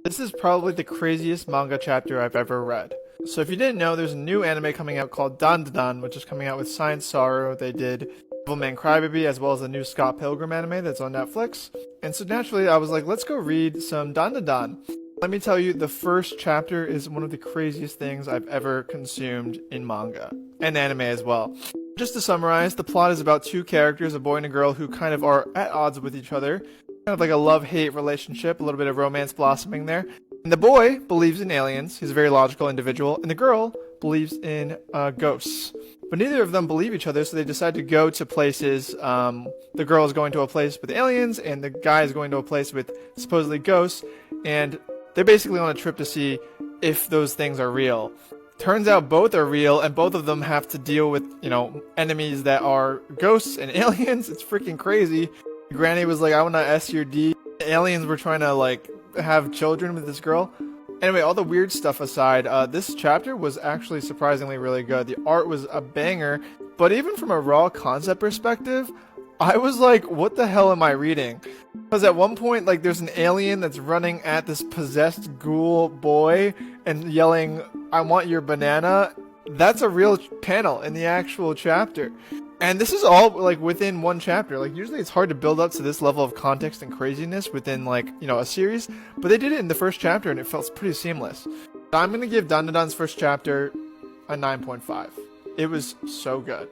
This is probably the craziest manga chapter I've ever read. So if you didn't know, there's a new anime coming out called Dan, which is coming out with Science Sorrow. They did Devilman Crybaby, as well as a new Scott Pilgrim anime that's on Netflix. And so naturally, I was like, let's go read some Dan. Let me tell you, the first chapter is one of the craziest things I've ever consumed in manga, and anime as well. Just to summarize, the plot is about two characters, a boy and a girl, who kind of are at odds with each other. Kind of like a love-hate relationship, a little bit of romance blossoming there. And the boy believes in aliens, he's a very logical individual, and the girl believes in ghosts. But neither of them believe each other, so they decide to go to places. The girl is going to a place with aliens, and the guy is going to a place with supposedly ghosts, and they're basically on a trip to see if those things are real. Turns out both are real, and both of them have to deal with, enemies that are ghosts and aliens. It's freaking crazy. Granny was like, I want to S your D. The aliens were trying to, have children with this girl. Anyway, all the weird stuff aside, this chapter was actually surprisingly really good. The art was a banger, but even from a raw concept perspective, I was like, what the hell am I reading? Because at one point, there's an alien that's running at this possessed ghoul boy and yelling, I want your banana. That's a real panel in the actual chapter. And this is all, within one chapter. Usually it's hard to build up to this level of context and craziness within, a series. But they did it in the first chapter, and it felt pretty seamless. I'm going to give Dan's first chapter a 9.5. It was so good.